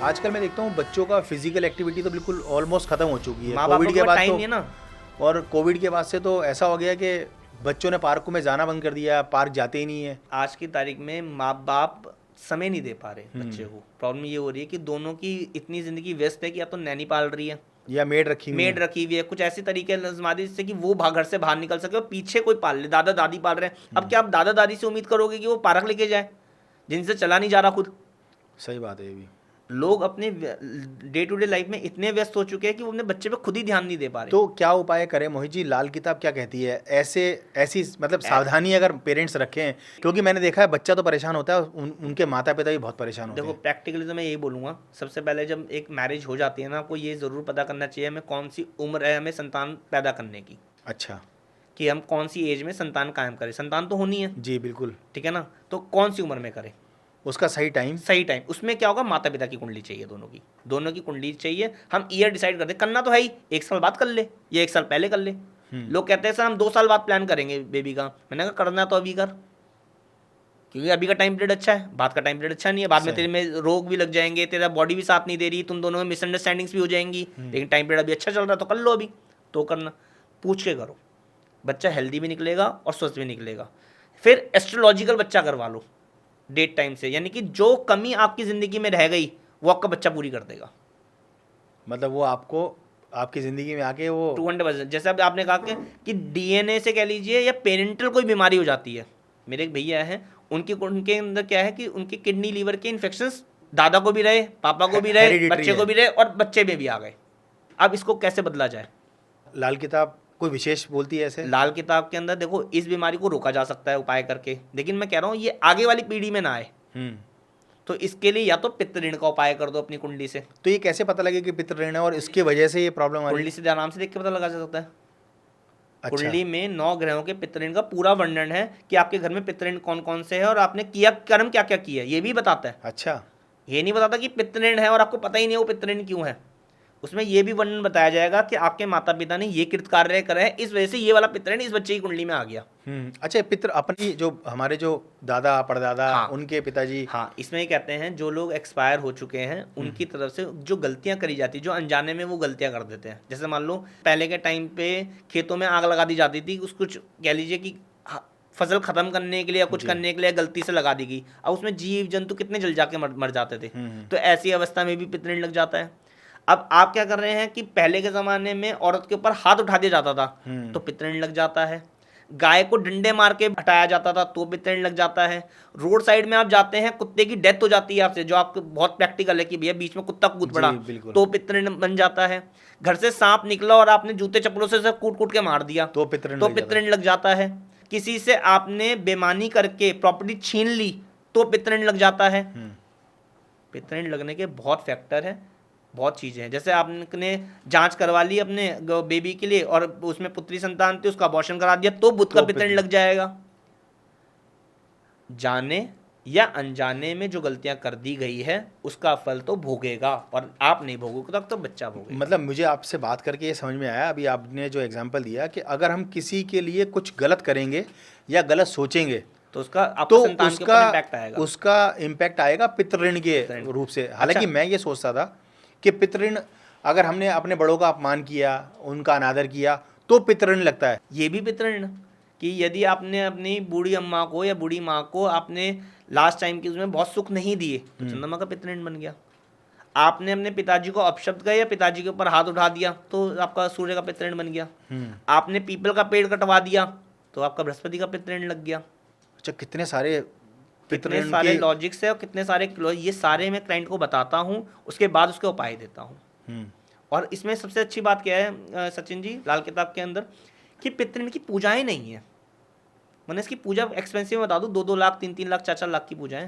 आजकल मैं देखता हूँ बच्चों का फिजिकल एक्टिविटी तो बिल्कुल ऑलमोस्ट खत्म हो चुकी है माँ बाप कोविड के को बाद टाइम तो। नहीं है ना। और कोविड के बाद से तो ऐसा हो गया कि बच्चों ने पार्कों में जाना बंद कर दिया, पार्क जाते ही नहीं है। आज की तारीख में माँ बाप समय नहीं दे पा रहे बच्चे को। प्रॉब्लम ये हो रही है कि दोनों की इतनी जिंदगी व्यस्त है कि या तो नैनी पाल रही है, या मेड रखी हुई मेड है। रखी हुई है, कुछ ऐसी तरीके आजमा दी जिससे कि वो घर से बाहर निकल सके और पीछे कोई पाल ले। दादा दादी पाल रहे हैं, अब क्या आप दादा दादी से उम्मीद करोगे कि वो पार्क लेके जाए जिनसे चला नहीं जा रहा खुद। सही बात है ये भी। लोग अपने डे टू डे लाइफ में इतने व्यस्त हो चुके हैं कि वो अपने बच्चे पे खुद ही ध्यान नहीं दे पा रहे। तो क्या उपाय करें मोहित जी? लाल किताब क्या कहती है ऐसी मतलब सावधानी अगर पेरेंट्स रखें? क्योंकि मैंने देखा है बच्चा तो परेशान होता है, उनके माता पिता भी बहुत परेशान होते देखो हैं। प्रैक्टिकली तो मैं यही बोलूँगा, सबसे पहले जब एक मैरिज हो जाती है ना, आपको ये ज़रूर पता करना चाहिए हमें कौन सी उम्र है हमें संतान पैदा करने की, अच्छा। कि हम कौन सी एज में संतान कायम करें। संतान तो होनी है, जी बिल्कुल। ठीक है ना, तो कौन सी उम्र में करें, उसका सही टाइम। सही टाइम। उसमें क्या होगा, माता पिता की कुंडली चाहिए, दोनों की कुंडली चाहिए। हम ईयर डिसाइड करते, करना तो है ही, 1 साल बाद कर ले या 1 साल पहले कर ले। लोग कहते हैं सर हम 2 साल बाद प्लान करेंगे बेबी का। मैंने कहा करना तो अभी कर, क्योंकि अभी का टाइम पीरियड अच्छा है, बाद का टाइम पीरियड अच्छा नहीं है। बाद में तेरे में रोग भी लग जाएंगे, तेरा बॉडी भी साथ नहीं दे रही, तुम दोनों में मिसअंडरस्टैंडिंग्स भी हो जाएंगी। लेकिन टाइम पीरियड अभी अच्छा चल रहा है तो कर लो अभी। तो करना, पूछ के करो, बच्चा हेल्दी भी निकलेगा और स्वस्थ भी निकलेगा। फिर एस्ट्रोलॉजिकल बच्चा करवा लो डेट टाइम से, यानी कि जो कमी आपकी ज़िंदगी में रह गई वो आपका बच्चा पूरी कर देगा। मतलब वो आपको आपकी ज़िंदगी में आके वो 200%। जैसे अब आपने कहा कि डीएनए से कह लीजिए या पेरेंटल कोई बीमारी हो जाती है। मेरे एक भैया हैं, उनके अंदर क्या है कि उनके किडनी लीवर के इन्फेक्शंस दादा को भी रहे, पापा को भी रहे, हेरिडिटरी बच्चे है। को भी रहे और बच्चे में भी आ गए। अब इसको कैसे बदला जाए? लाल किताब कोई विशेष बोलती है ऐसे? लाल किताब के अंदर देखो इस बीमारी को रोका जा सकता है उपाय करके, लेकिन मैं कह रहा हूँ ये आगे वाली पीढ़ी में ना आए। तो इसके लिए या तो पितृ ऋण का उपाय कर दो अपनी कुंडली से। तो ये कैसे पता लगे कि पितृ ऋण है और इसकी वजह से ये प्रॉब्लम आ रही कुंडली है? से आराम से देख के पता लगा जा सकता है। अच्छा। कुंडली में 9 ग्रहों के पितृ ऋण का पूरा वर्णन है कि आपके घर में पितृ ऋण कौन कौन से है और आपने किया कर्म क्या क्या किया, ये भी बताता है। अच्छा। ये नहीं बताता कि पितृ ऋण है और आपको पता ही नहीं है वो पितृ ऋण क्यों है। उसमें ये भी वर्णन बताया जाएगा कि आपके माता पिता ने ये कृत कार्य करे हैं, इस वजह से ये वाला पितृ ऋण इस बच्चे की कुंडली में आ गया। अच्छा, पितृ अपनी जो हमारे जो दादा परदादा, हाँ। उनके पिताजी। हाँ, इसमें ये कहते हैं जो लोग एक्सपायर हो चुके हैं उनकी तरफ से जो गलतियां करी जाती, जो अनजाने में वो गलतियां कर देते हैं। जैसे मान लो पहले के टाइम पे खेतों में आग लगा दी जाती थी, उसको कह लीजिए कि फसल खत्म करने के लिए या कुछ करने के लिए गलती से लगा दी गई। अब उसमें जीव जंतु कितने जल जाके मर जाते थे। तो ऐसी अवस्था में भी पितृ ऋण लग जाता है। अब आप क्या कर रहे हैं कि पहले के ज़माने में औरत के ऊपर हाथ उठा दिया जाता था तो पितृ ऋण लग जाता है। गाय को डंडे मार के हटाया जाता था तो पितृ ऋण लग जाता है। रोड साइड में आप जाते हैं, कुत्ते की डेथ हो जाती है आपसे, जो आपको बहुत प्रैक्टिकल है कि भैया बीच में कुत्ता कूद पड़ा, तो पितृ ऋण बन जाता है। घर से सांप निकला और आपने जूते चप्पलों से कूट कूट के मार दिया तो पितृ ऋण लग जाता है। किसी से आपने बेईमानी करके प्रॉपर्टी छीन ली तो पितृ ऋण लग जाता है। पितृ ऋण लगने के बहुत फैक्टर है, बहुत चीज़ें हैं। जैसे आपने जांच करवा ली अपने बेबी के लिए और उसमें पुत्री संतान थी, उसका अबॉर्शन करा दिया तो बुध का पितृ ऋण लग जाएगा। जाने या अनजाने में जो गलतियां कर दी गई है उसका फल तो भोगेगा, और आप नहीं भोगोगे तक तो बच्चा भोगेगा। मतलब मुझे आपसे बात करके ये समझ में आया, अभी आपने जो एग्जांपल दिया कि अगर हम किसी के लिए कुछ गलत करेंगे या गलत सोचेंगे तो उसका इम्पैक्ट आएगा पितृ ऋण के रूप से। हालांकि मैं ये सोचता था कि पितृ ऋण अगर हमने अपने बड़ों का अपमान किया, उनका अनादर किया तो पितृ ऋण लगता है। ये भी पितृ ऋण कि यदि आपने अपनी बूढ़ी अम्मा को या बूढ़ी माँ को आपने लास्ट टाइम की उसमें बहुत सुख नहीं दिए तो चंद्रमा का पितृ ऋण बन गया। आपने अपने पिताजी को अपशब्द किया या पिताजी के ऊपर हाथ उठा दिया तो आपका सूर्य का पितृ ऋण बन गया। आपने पीपल का पेड़ कटवा दिया तो आपका बृहस्पति का पितृ ऋण लग गया। अच्छा, कितने सारे लॉजिक्स है और कितने सारे, ये सारे मैं क्लाइंट को बताता हूँ, उसके बाद उसके उपाय देता हूँ। और इसमें सबसे अच्छी बात क्या है सचिन जी, लाल किताब के अंदर, कि पितृ ऋण की पूजाएं नहीं है। मैंने इसकी पूजा एक्सपेंसिव बता दूँ, 2-2 लाख 3-3 लाख 4-4 लाख की पूजाएं।